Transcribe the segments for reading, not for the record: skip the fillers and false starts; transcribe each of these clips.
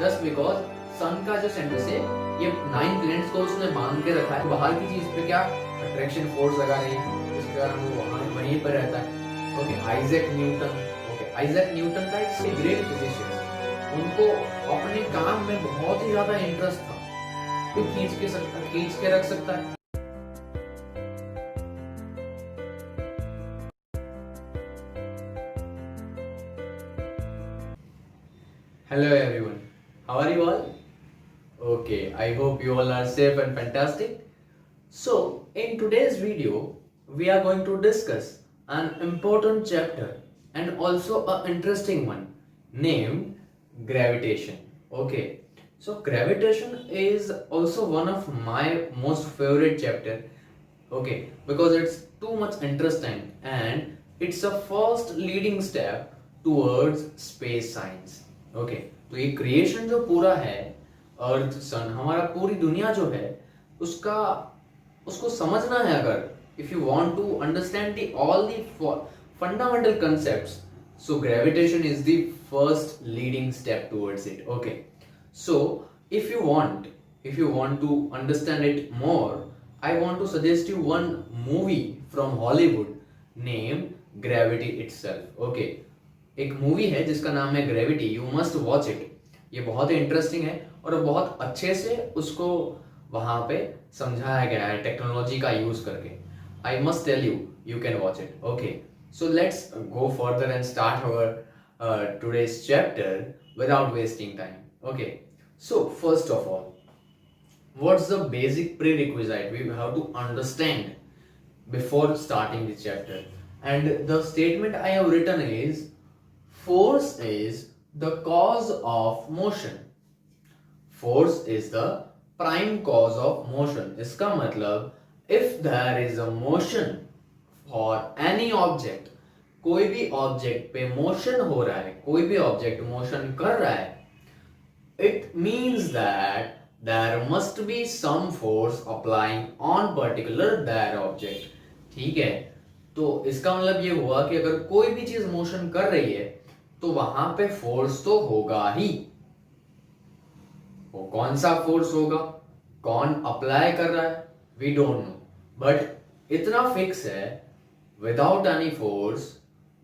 Just because सन का जो centre से ये 9 प्लैनेट्स को उसने बांध के रखा है, बाहर की चीज पे क्या अट्रैक्शन फोर्स लगा रही है, इसके कारण वो वहीं पर रहता है। Okay, Isaac Newton, okay Isaac Newton का एक ग्रेट फिजिशियन, उनको अपने काम में बहुत ही ज्यादा इंटरेस्ट था, कोई खींच के रख सकता है। Hello everyone, how are you all? Okay, I hope you all are safe and fantastic. So, in today's video, we are going to discuss an important chapter and also an interesting one named gravitation. Okay, so gravitation is also one of my most favorite chapter. Okay, because it's too much interesting and it's a first leading step towards space science. Okay तो ये creation जो पूरा है, अर्थ सन हमारा पूरी दुनिया जो है उसको समझना है, अगर if you want to understand the all the fundamental concepts, so gravitation is the first leading step towards it. Okay, so if you want to understand it more, I want to suggest you one movie from Hollywood named gravity itself. Okay, एक movie है जिसका नाम है gravity, you must watch it. ये बहुत ही interesting है और बहुत अच्छे से उसको वहां पे समझाया गया है टेक्नोलॉजी का यूज करके। I must tell you, you can watch it. Okay, so let's go further and start our today's chapter without wasting time. Okay, so first of all, what's the basic prerequisite we have to understand before starting this chapter, and the statement I have written is force is the cause of motion. Force is the prime cause of motion. इसका मतलब if there is a motion for any object, कोई भी object पे motion हो रहा है, कोई भी ऑब्जेक्ट मोशन कर रहा है, it means that there must be some force applying on particular that object. ठीक है, तो इसका मतलब ये हुआ कि अगर कोई भी चीज मोशन कर रही है तो वहां पे फोर्स तो होगा ही। वो कौन सा फोर्स होगा, कौन अप्लाई कर रहा है, वी डोंट नो, बट इतना फिक्स है, without any force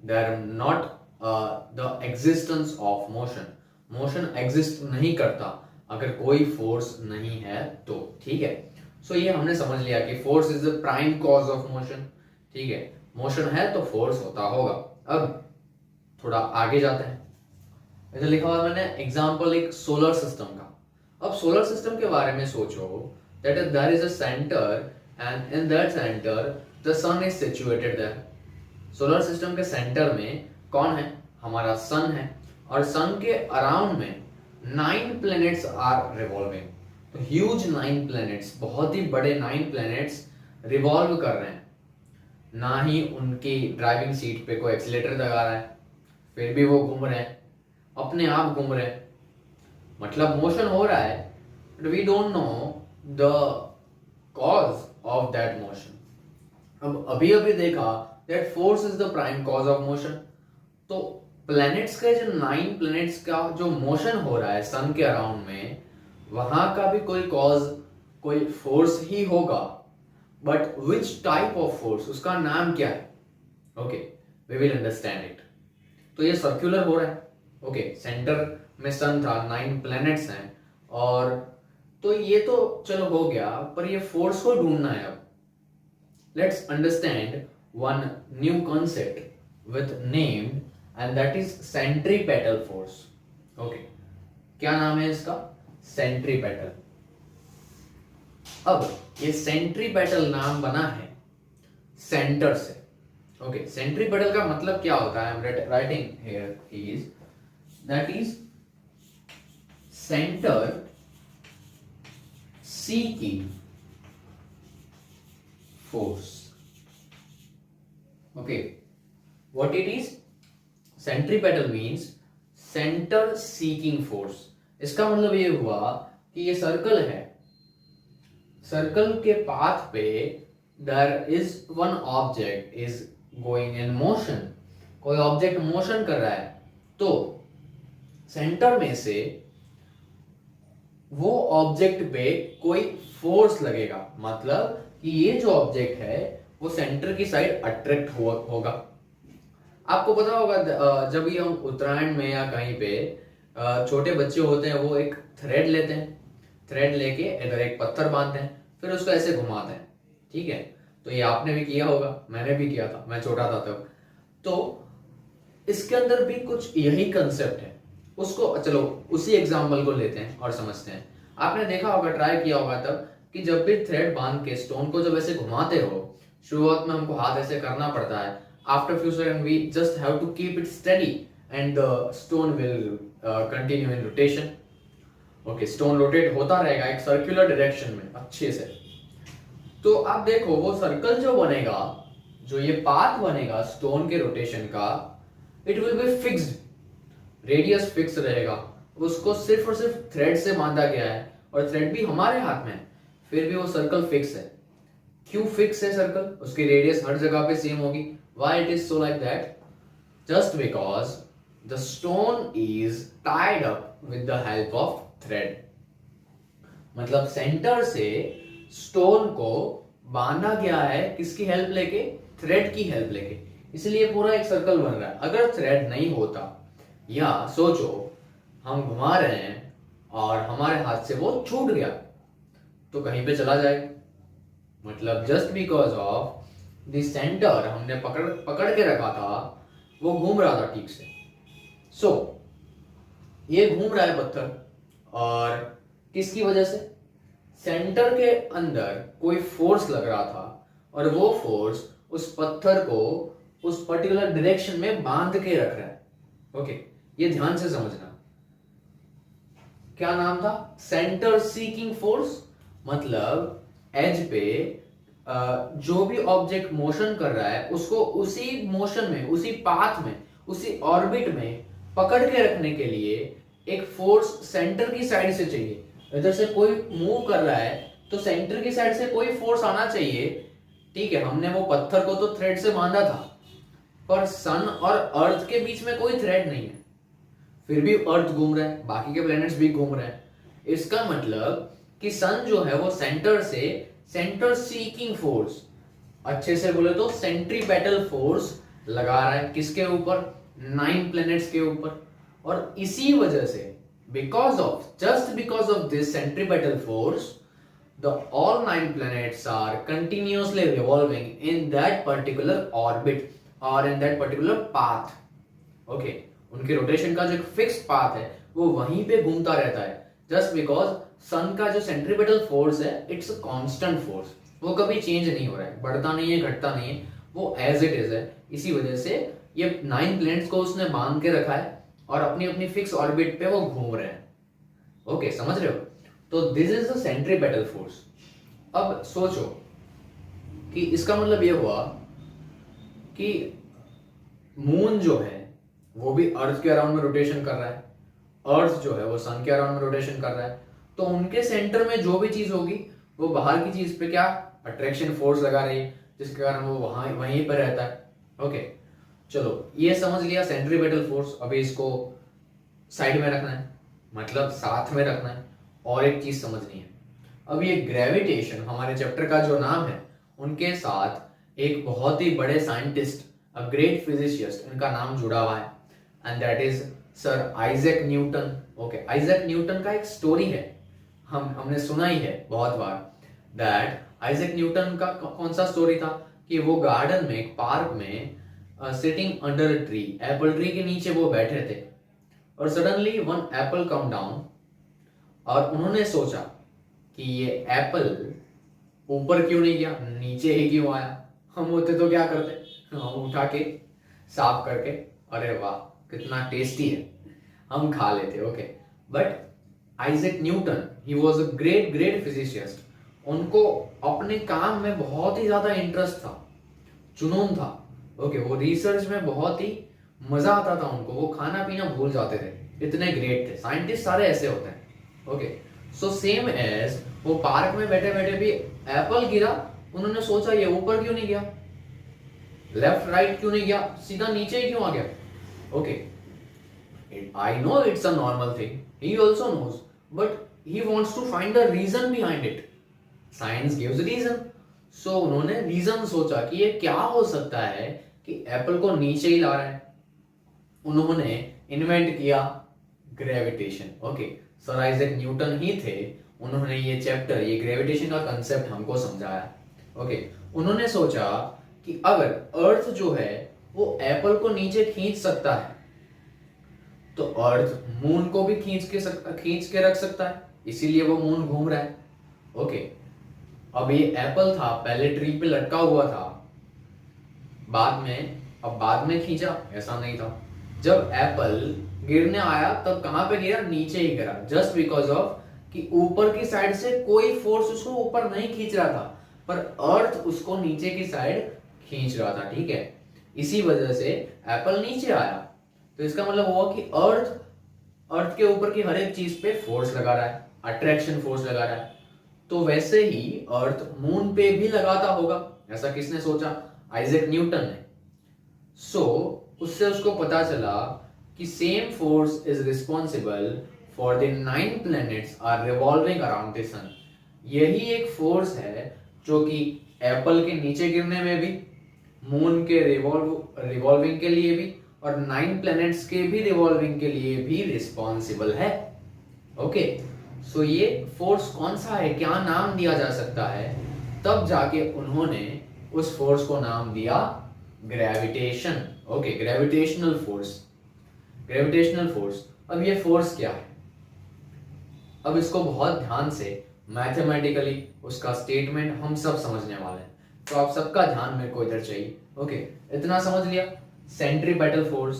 there not the existence of motion. Motion exist नहीं करता अगर कोई फोर्स नहीं है तो। ठीक है, सो ये हमने समझ लिया कि force is the prime cause of motion. ठीक है, मोशन है तो फोर्स होता होगा। अब थोड़ा आगे जाते हैं, इधर लिखा हुआ मैंने एग्जांपल एक सोलर सिस्टम का। अब सोलर सिस्टम के बारे में सोचो, that is there is a centre and in that centre the sun is situated there. Solar system के सेंटर में कौन है, हमारा सन है, और सन के अराउंड में 9 प्लैनेट्स आर रिवॉल्विंग। तो ह्यूज 9 प्लैनेट्स, बहुत ही बड़े 9 प्लैनेट्स रिवॉल्व कर रहे हैं। ना ही उनकी ड्राइविंग सीट पे कोई एक्सीलेटर लगा रहा है, फिर भी वो घूम रहे हैं, अपने आप घूम रहे हैं, मतलब मोशन हो रहा है, but we don't know the cause of that motion. अब अभी अभी देखा that force is the prime cause of motion. तो प्लैनेट्स के जो 9 प्लैनेट्स का जो मोशन हो रहा है सन के अराउंड में, वहां का भी कोई कॉज, कोई फोर्स ही होगा, but which type of force, उसका नाम क्या है? Okay, we will understand it. तो ये सर्कुलर हो रहा है। ओके, सेंटर में सन था, 9 प्लैनेट्स हैं, और तो ये तो चलो हो गया, पर ये फोर्स को ढूंढना है। अब let's understand one new concept with named, and that is centripetal force. Okay, क्या नाम है इसका? सेंट्रीपेटल। अब ये सेंट्रीपेटल नाम बना है सेंटर से। ओके, सेंट्रीपेटल का मतलब क्या होता है? I am writing here is that is centre seeking force. Okay, what it is? Centripetal means center seeking force. इसका मतलब ये हुआ कि ये सर्कल है, सर्कल के पाथ पे there is one object is going in motion, कोई ऑब्जेक्ट मोशन कर रहा है, तो सेंटर में से वो ऑब्जेक्ट पे कोई फोर्स लगेगा, मतलब कि ये जो ऑब्जेक्ट है वो सेंटर की साइड अट्रैक्ट होगा। आपको पता होगा जब भी हम उत्तरायण में या कहीं पे छोटे बच्चे होते हैं वो एक थ्रेड लेते हैं, थ्रेड लेके इधर एक पत्थर बांधते हैं, फिर उसको ऐसे घुमाते हैं। ठीक है, तो ये आपने भी किया होगा, मैंने भी किया था, मैं छोटा था तब। तो इसके अंदर भी कुछ यही कंसेप्ट है। उसको चलो उसी एग्जाम्पल को लेते हैं और समझते हैं। आपने देखा होगा, ट्राई किया होगा तब, कि जब भी थ्रेड बांध के स्टोन को जब ऐसे घुमाते हो, शुरुआत में हमको हाथ ऐसे करना पड़ता है। After few second we just have to keep it steady and the stone will continue in rotation. Okay, stone rotate होता रहेगा एक सर्कुलर डायरेक्शन में अच्छे से। तो आप देखो वो सर्कल जो बनेगा, जो ये पाथ बनेगा स्टोन के रोटेशन का, it will be fixed, radius fix रहेगा। उसको सिर्फ और सिर्फ थ्रेड से बांधा गया है और थ्रेड भी हमारे हाथ में है, फिर भी वो सर्कल फिक्स है। क्यों फिक्स है सर्कल? उसकी रेडियस हर जगह पे सेम होगी। Why it is so like that? Just because the stone is tied up with the help of thread. मतलब सेंटर से स्टोन को बांधा गया है किसकी हेल्प लेके? थ्रेड की हेल्प लेके। इसलिए पूरा एक सर्कल बन रहा है। अगर थ्रेड नहीं होता, या सोचो हम घुमा रहे हैं और हमारे हाथ से वो छूट गया, तो कहीं पे चला जाएगा। मतलब just because of the centre हमने पकड़ पकड़ के रखा था, वो घूम रहा था ठीक से। सो ये घूम रहा है पत्थर, और किसकी वजह से? सेंटर के अंदर कोई फोर्स लग रहा था, और वो फोर्स उस पत्थर को उस पर्टिकुलर डायरेक्शन में बांध के रख रहा है। ओके, ये ध्यान से समझना। क्या नाम था? Centre seeking force. मतलब एज पे जो भी ऑब्जेक्ट मोशन कर रहा है उसको उसी मोशन में, उसी पाथ में, उसी ऑर्बिट में पकड़ के रखने के लिए एक फोर्स सेंटर की साइड से चाहिए। इधर से कोई मूव कर रहा है तो सेंटर की साइड से कोई फोर्स आना चाहिए। ठीक है, हमने वो पत्थर को तो थ्रेड से बांधा था, पर सन और अर्थ के बीच में कोई थ्रेड नहीं है, फिर भी अर्थ घूम रहा है, बाकी के प्लैनेट्स भी घूम रहे हैं। इसका मतलब कि सन जो है वो सेंटर से सेंटर सीकिंग फोर्स, अच्छे से बोले तो सेंट्रीपेटल फोर्स लगा रहा है। किसके ऊपर? 9 प्लैनेट्स के ऊपर। और इसी वजह से just because of this centripetal force, the all 9 planets are continuously revolving in that particular orbit or in that particular path. Okay, उनके रोटेशन का जो एक फिक्स पाथ है वो वहीं पे घूमता रहता है। जस्ट बिकॉज सन का जो सेंट्रीपेटल फोर्स है इट्स अ कांस्टेंट फोर्स, वो कभी चेंज नहीं हो रहा है, बढ़ता नहीं है, घटता नहीं है, वो एज इट इज है। इसी वजह से ये 9 प्लैनेट्स को उसने बांध के रखा है और अपनी अपनी फिक्स ऑर्बिट पे वो घूम रहे हैं। ओके, समझ रहे हो? तो this is the centripetal force. अब सोचो कि इसका मतलब ये हुआ कि मून जो है वो भी अर्थ के अराउंड में रोटेशन कर रहा है, अर्थ जो है वो सन के अराउंड में रोटेशन कर रहा है। तो उनके सेंटर में जो भी चीज होगी वो बाहर की चीज पे क्या अट्रैक्शन फोर्स लगा रही है, जिसके कारण वो वहां वहीं पर रहता है। ओके, चलो ये समझ लिया सेंट्रीपेटल फोर्स। अभी इसको साइड में रखना है, मतलब साथ में रखना है। और एक चीज समझनी है, अब ये ग्रेविटेशन हमारे चैप्टर का जो नाम है, उनके साथ एक बहुत ही बड़े साइंटिस्ट, अ ग्रेट फिजिसिस्ट, इनका नाम जुड़ा हुआ है, and that is sir Isaac Newton. Okay, Isaac Newton का एक स्टोरी है, हमने सुना ही है बहुत बार, दैट आइजैक न्यूटन का कौन सा स्टोरी था कि वो गार्डन में, एक पार्क में, sitting under a tree, Apple tree के नीचे वो बैठे थे, और suddenly one Apple come down, और उन्होंने सोचा कि ये एप्पल ऊपर क्यों नहीं गया, नीचे ही क्यों आया। हम होते तो क्या करते? हम उठा के साफ करके, अरे वाह कितना टेस्टी है, हम खा लेते। Okay, but Isaac Newton, he was a great great physicist. उनको अपने काम में बहुत ही ज्यादा इंटरेस्ट था, जुनून था। ओके, वो रिसर्च में बहुत ही मजा आता था उनको, वो खाना पीना भूल जाते थे, इतने ग्रेट थे। साइंटिस्ट सारे ऐसे होते हैं। ओके, सो सेम एज वो पार्क में बैठे बैठे भी एप्पल गिरा, उन्होंने सोचा ये ऊपर क्यों नहीं गया, लेफ्ट राइट क्यों नहीं गया, सीधा नीचे ही क्यों आ गया। Okay, I know it's a normal thing, he also knows, but he wants to find the reason behind it. Science gives reason. So उन्होंने रीजन सोचा कि ये क्या हो सकता है कि एप्पल को नीचे ही ला रहा है. उन्होंने इन्वेंट किया gravitation. Okay, sir Isaac Newton ही थे, उन्होंने ये चैप्टर, ये ग्रेविटेशन का कंसेप्ट हमको समझाया. ओके, उन्होंने सोचा कि अगर अर्थ जो है वो एप्पल को नीचे खींच सकता है तो अर्थ मून को भी खींच के रख सकता है, इसीलिए वो मून घूम रहा है. ओके, अब ये एप्पल था, पहले ट्री पे लटका हुआ था, बाद में खींचा, ऐसा नहीं था. जब एप्पल गिरने आया तब कहां पे गिरा? नीचे ही गिरा, जस्ट बिकॉज ऑफ कि ऊपर की साइड से कोई फोर्स उसको ऊपर नहीं खींच रहा था, पर अर्थ उसको नीचे की साइड खींच रहा था. ठीक है, इसी वजह से एप्पल नीचे आया. तो इसका मतलब हुआ कि अर्थ के ऊपर की हर एक चीज पे फोर्स लगा रहा है, अट्रैक्शन फोर्स लगा रहा है. तो वैसे ही अर्थ मून पे भी लगाता होगा. ऐसा किसने सोचा? आइजैक न्यूटन ने. सो उससे उसको पता चला कि same force is responsible for the 9 planets are revolving around the sun. यही एक फोर्स है जो कि एप्पल के नीचे गिरने में भी, मून के रिवॉल्विंग के लिए भी, और 9 प्लैनेट्स के भी रिवॉल्विंग के लिए भी रिस्पॉन्सिबल है. ओके, सो ये फोर्स कौन सा है, क्या नाम दिया जा सकता है? तब जाके उन्होंने उस फोर्स को नाम दिया ग्रेविटेशन. Okay, gravitational force. अब ये फोर्स क्या है? अब इसको बहुत ध्यान से मैथमेटिकली उसका स्टेटमेंट हम सब समझने वाले हैं. तो आप सबका ध्यान मेरे को इधर चाहिए. ओके, इतना समझ लिया. सेंट्रीपेटल फोर्स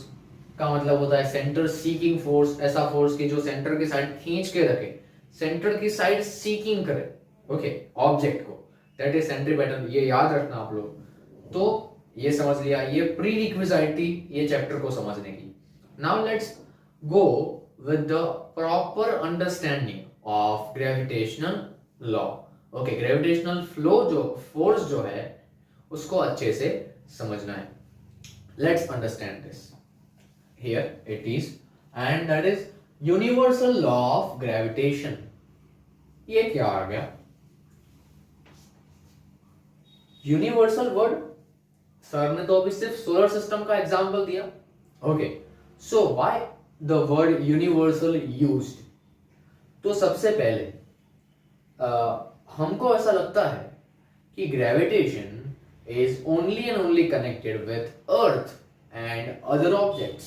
का मतलब होता है सेंटर सीकिंग फोर्स, ऐसा फोर्स कि जो सेंटर की साइड खींच के रखे, सेंटर की साइड सीकिंग करे. ओके, ऑब्जेक्ट को, दैट इज सेंट्रीपेटल. ये याद रखना आप लोग. तो ये समझ लिया, ये प्री रिक्विजिट थी ये चैप्टर को समझने की. Now let's go with the proper understanding of gravitational law. Okay, gravitational flow जो फोर्स जो है उसको अच्छे से समझना है. Let's understand this. Here it is, and that is universal law of gravitation. ये क्या आ गया? यूनिवर्सल वर्ड, सर ने तो अभी सिर्फ सोलर सिस्टम का एग्जांपल दिया. Okay, so why the word universal used? तो सबसे पहले हमको ऐसा लगता है कि gravitation is only and only connected with earth and other objects.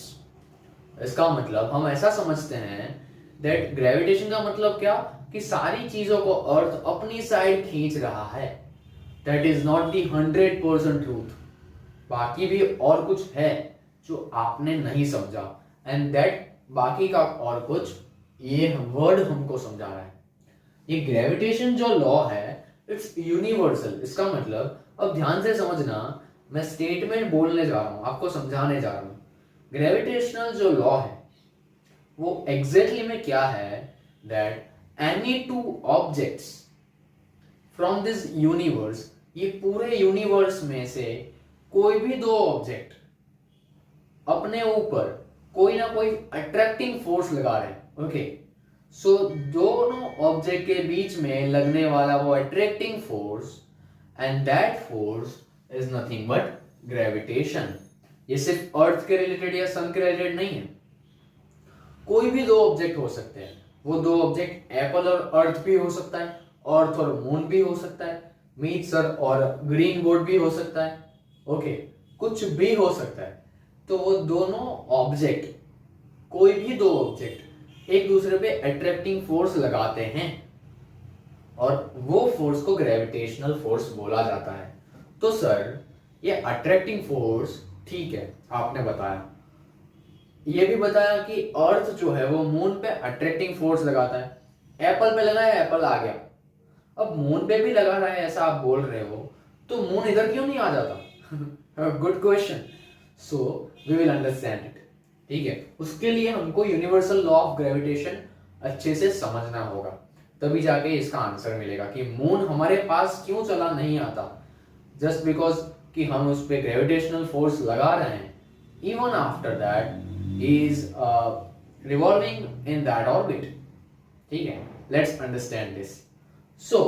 इसका मतलब हम ऐसा समझते हैं that gravitation का मतलब क्या? कि सारी चीजों को अर्थ अपनी साइड खींच रहा है. That is not the 100% truth. बाकी भी और कुछ है जो आपने नहीं समझा, and that बाकी का और कुछ ये वर्ड हमको समझा रहा है. ये ग्रेविटेशन जो लॉ है इट्स यूनिवर्सल. इसका मतलब, अब ध्यान से समझना, मैं स्टेटमेंट बोलने जा रहा हूं, आपको समझाने जा रहा हूं. ग्रेविटेशनल जो लॉ है वो एग्जैक्टली में क्या है? That any two objects from this universe, ये पूरे यूनिवर्स में से कोई भी दो ऑब्जेक्ट अपने ऊपर कोई ना कोई अट्रैक्टिंग फोर्स लगा रहे हैं. ओके, सो दोनों ऑब्जेक्ट के बीच में लगने वाला वो attracting force, and that force is nothing but gravitation. ये सिर्फ अर्थ के रिलेटेड या सन के रिलेटेड नहीं है, कोई भी दो ऑब्जेक्ट हो सकते हैं. वो दो ऑब्जेक्ट एप्पल और अर्थ भी हो सकता है, अर्थ और मून भी हो सकता है, मीट सर और ग्रीन बोर्ड भी हो सकता है. ओके, कुछ भी हो सकता है. तो वो दोनों ऑब्जेक्ट, कोई भी दो ऑब्जेक्ट एक दूसरे पे अट्रैक्टिंग फोर्स लगाते हैं और वो फोर्स को ग्रेविटेशनल फोर्स बोला जाता है. तो सर ये अट्रैक्टिंग फोर्स, ठीक है, आपने बताया, ये भी बताया कि अर्थ जो है वो मून पे अट्रैक्टिंग फोर्स लगाता है. एप्पल पे लगाया, एप्पल आ गया. अब मून पे भी लगा रहा है ऐसा आप बोल रहे हो, तो मून इधर क्यों नहीं आ जाता? Good question. So we will understand it. ठीक है, उसके लिए हमको यूनिवर्सल लॉ ऑफ ग्रेविटेशन अच्छे से समझना होगा, तभी जाके इसका आंसर मिलेगा कि मून हमारे पास क्यों चला नहीं आता. जस्ट बिकॉज कि हम उस पर ग्रेविटेशनल फोर्स लगा रहे हैं. Even after that he is revolving in that orbit. ठीक है, लेट्स अंडरस्टैंड दिस. सो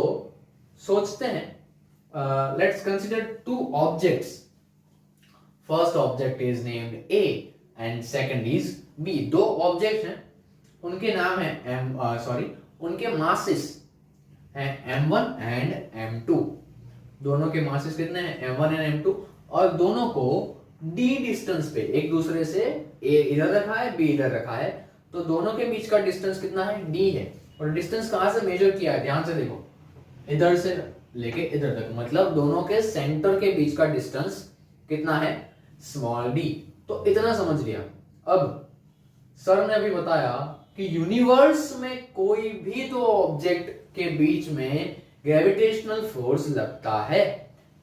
सोचते हैं, let's consider two objects. First object is named A and second is B. दो ऑब्जेक्ट हैं, उनके नाम है उनके मासेस हैं m1 एंड m2. दोनों के मासेस कितने हैं, m1 एंड m2, और दोनों को d डिस्टेंस पे एक दूसरे से a इधर रखा है, b इधर रखा है, तो दोनों के बीच का डिस्टेंस कितना है, d है. और डिस्टेंस कहां से मेजर किया है, ध्यान से देखो, इधर से लेके इधर तक, मतलब दोनों के सेंटर के बीच का डिस्टेंस कितना है, स्मॉल d. तो इतना समझ लिया. अब सर ने अभी बताया कि यूनिवर्स में कोई भी दो ऑब्जेक्ट के बीच में ग्रेविटेशनल फोर्स लगता है,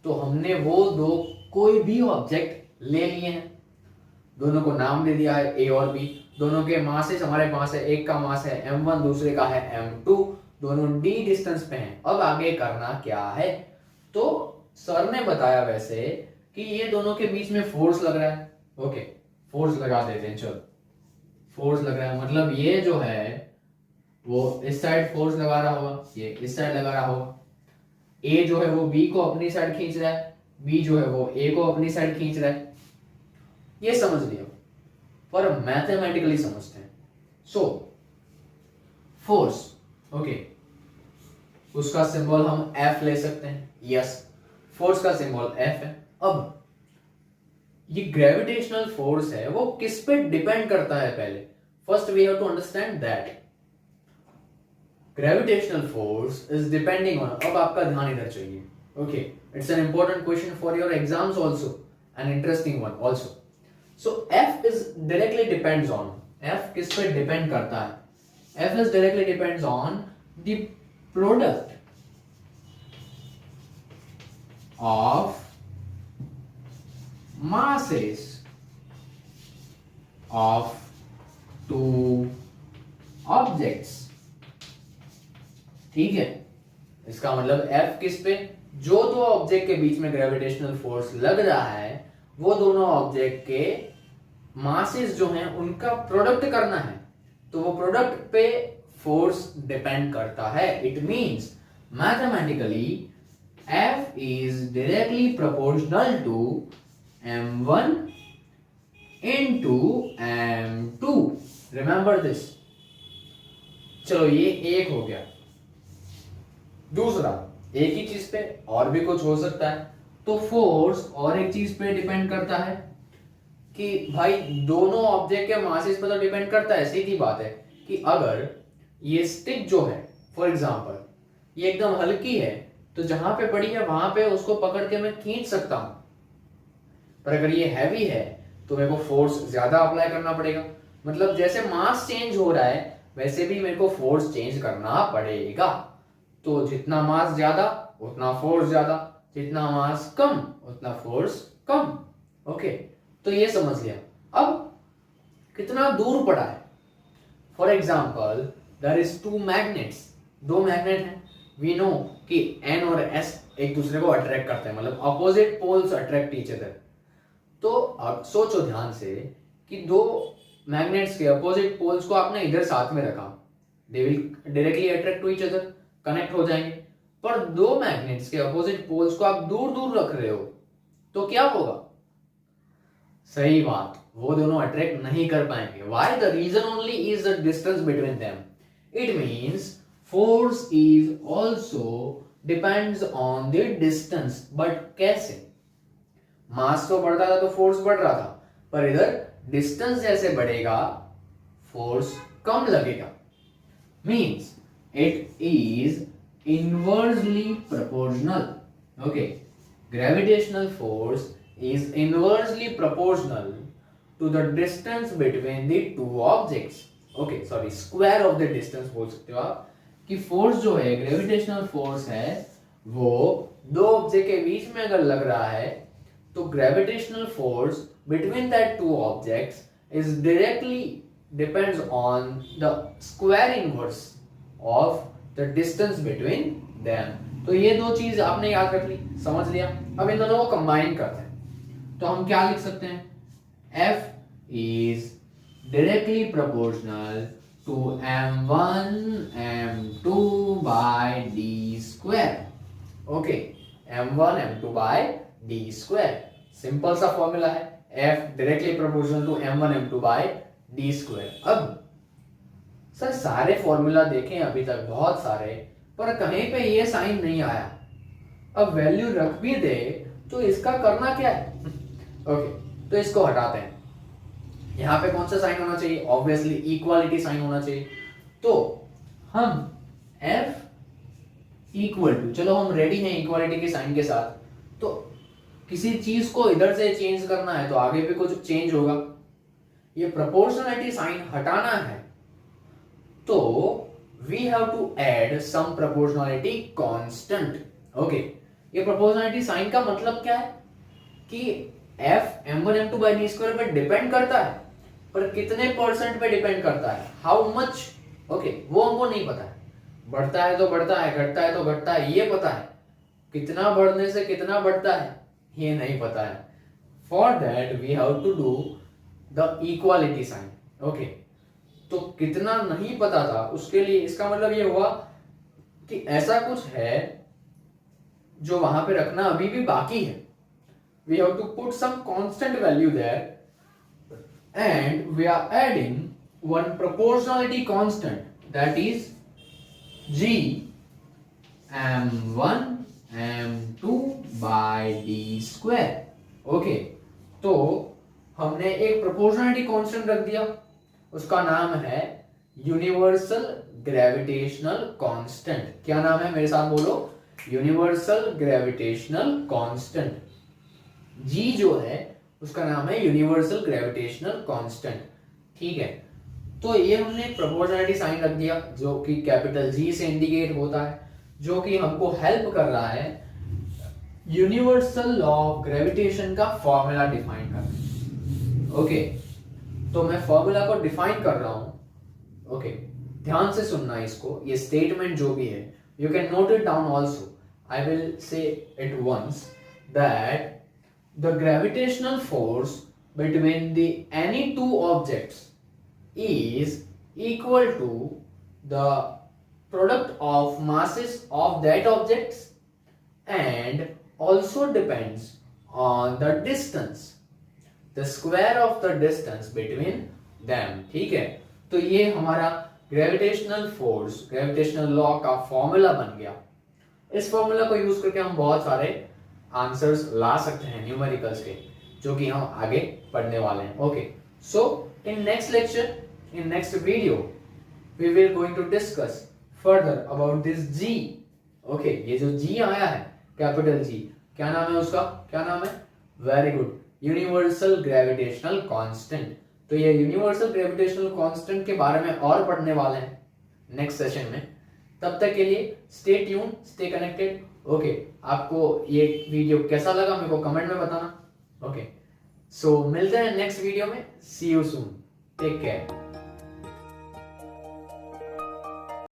तो हमने वो दो कोई भी ऑब्जेक्ट ले लिए हैं, दोनों को नाम दे दिया है ए और बी. दोनों के मासेस हमारे पास है, एक का मास है m1, दूसरे का है m2, दोनों d डिस्टेंस पे हैं. अब आगे करना क्या है, तो सर ने बताया वैसे कि ये दोनों के बीच में फोर्स लग रहा है. ओके, फोर्स लगा देते हैं. चलो, फोर्स लग रहा है मतलब ये जो है वो इस साइड फोर्स लगा रहा होगा, ये इस साइड लगा रहा होगा. ए जो है वो बी को अपनी साइड खींच रहा है, बी जो है वो ए को अपनी साइड खींच रहा है. ये समझ लिया, पर मैथमेटिकली समझते हैं. सो फोर्स, ओके, उसका सिंबल हम F ले सकते हैं. यस, फोर्स का सिंबल F है. अब ये ग्रेविटेशनल फोर्स है वो किस पे डिपेंड करता है, पहले first we have to understand that gravitational force is depending on. अब आपका ध्यान इधर चाहिए. Okay, it's an important question for your exams also, an interesting one also. So F is directly depends on, F किस पे depend करता है, F is directly depends on the product of masses of two objects. ठीक है, इसका मतलब F किस पे, जो दो ऑब्जेक्ट के बीच में ग्रेविटेशनल फोर्स लग रहा है वो दोनों ऑब्जेक्ट के मासेस जो हैं उनका प्रोडक्ट करना है, तो वो प्रोडक्ट पे फोर्स डिपेंड करता है. It means mathematically F is directly proportional to m1 into m2. Remember this. चलो, ये एक हो गया. दूसरा, एक ही चीज पे और भी कुछ हो सकता है, तो फोर्स और एक चीज पे डिपेंड करता है कि भाई दोनों ऑब्जेक्ट के मासेस पे तो डिपेंड करता है. सीधी बात है कि अगर ये स्टिक जो है फॉर एग्जांपल ये एकदम हल्की है, तो जहां पे पड़ी है वहां पे उसको पकड़ के मैं खींच सकता हूं, पर अगर ये हैवी है तो मेरे को फोर्स ज्यादा अप्लाई करना पड़ेगा. मतलब जैसे मास चेंज हो रहा है वैसे भी मेरे को फोर्स चेंज करना पड़ेगा. तो जितना मास ज्यादा उतना फोर्स ज्यादा, जितना मास कम उतना फोर्स कम. ओके, तो ये समझ लिया. अब कितना दूर पड़ा है, for example there is two magnets, दो मैग्नेट हैं. वी नो कि N और S एक दूसरे को अट्रैक्ट करते हैं, मतलब opposite poles attract each other. तो अब सोचो ध्यान से कि दो मैग्नेट्स के अपोजिट पोल्स को आपने इधर साथ में रखा, they will directly attract to each other, connect हो जाएंगे. पर दो मैग्नेट्स के अपोजिट पोल्स को आप दूर दूर रख रहे हो, तो क्या होगा, सही बात, वो दोनों अट्रैक्ट नहीं कर पाएंगे. Why? The reason only is the distance between them. It means force is also depends on the distance. But कैसे? मास तो बढ़ता था तो फोर्स बढ़ रहा था, पर इधर डिस्टेंस जैसे बढ़ेगा फोर्स कम लगेगा. Means it is inversely proportional. Okay, gravitational force is inversely proportional to the distance between the two objects. Okay, sorry, square of the distance बोल सकते हो आप कि फोर्स जो है, ग्रेविटेशनल फोर्स है, वो दो ऑब्जेक्ट के बीच में अगर लग रहा है तो gravitational force between that two objects is directly depends on the square inverse of the distance between them. तो ये दो चीज आपने याद रख ली, समझ लिया. अब इन दोनों को कंबाइन करते हैं, तो हम क्या लिख सकते हैं, F is directly proportional to m1 m2 by d square. Okay, m1 m2 by d square. Simple सा फॉर्मूला है, f directly proportional to m1 m2 by d square. अब सर सारे फॉर्मूला देखें अभी तक बहुत सारे, पर कहीं पे ये साइन नहीं आया. अब वैल्यू रख भी दे तो इसका करना क्या है? ओके, तो इसको हटाते हैं. यहां पे कौन सा साइन होना चाहिए? ऑब्वियसली इक्वालिटी साइन होना चाहिए. तो हम f इक्वल टू, चलो हम रेडी हैं इक्वालिटी के साइन के साथ. तो किसी चीज को इधर से चेंज करना है तो आगे भी कुछ चेंज होगा. ये प्रोपोर्शनलिटी साइन हटाना है तो we have to add some proportionality constant. Okay, ये प्रोपोर्शनलिटी साइन का मतलब क्या है कि f m1 m2 by d square पे डिपेंड करता है, पर कितने परसेंट पे डिपेंड करता है, हाउ मच. ओके, वो हमको नहीं पता है. बढ़ता है तो बढ़ता है, घटता है तो घटता है, ये पता है. कितना बढ़ने से कितना बढ़ता है ये नहीं पता है. For that we have to do the equality sign. Okay, तो कितना नहीं पता था, उसके लिए इसका मतलब ये हुआ कि ऐसा कुछ है जो वहां पे रखना अभी भी बाकी है. We have to put some constant value there, and we are adding one proportionality constant, that is g m1 m2 by d square. Okay, तो हमने एक proportionality constant रख दिया, उसका नाम है यूनिवर्सल ग्रेविटेशनल कांस्टेंट. क्या नाम है, मेरे साथ बोलो, यूनिवर्सल ग्रेविटेशनल कांस्टेंट. जी जो है उसका नाम है यूनिवर्सल ग्रेविटेशनल कांस्टेंट. ठीक है, तो ये हमने प्रोपोर्शनलिटी साइन रख दिया जो कि कैपिटल जी से इंडिकेट होता है, जो कि हमको हेल्प कर रहा है यूनिवर्सल लॉ ऑफ ग्रेविटेशन का फॉर्मूला डिफाइन करने. ओके, तो मैं फॉर्मूला को डिफाइन कर रहा हूं. ओके, ध्यान से सुनना इसको. ये स्टेटमेंट जो भी है you can note it down also. I will say it once that the gravitational force between the any two objects is equal to the product of masses of that objects and also depends on the distance, the square of the distance between them. ठीक है, तो ये हमारा gravitational force, gravitational law का formula बन गया. इस formula को यूज करके हम बहुत सारे आंसर्स ला सकते हैं न्यूमेरिकल्स के, जो कि हम आगे पढ़ने वाले हैं. Okay, so in next lecture, in next video we will going to discuss further about this G. Okay, ये जो जी आया है कैपिटल जी, क्या नाम है उसका, क्या नाम है? Very good, universal gravitational constant. तो ये यूनिवर्सल ग्रेविटेशनल कांस्टेंट के बारे में और पढ़ने वाले हैं नेक्स्ट सेशन में. तब तक के लिए stay tune, stay connected. Okay, आपको ये वीडियो कैसा लगा मेरे को कमेंट में बताना. ओके, सो मिलते हैं नेक्स्ट वीडियो में. सी यू सून, टेक केयर.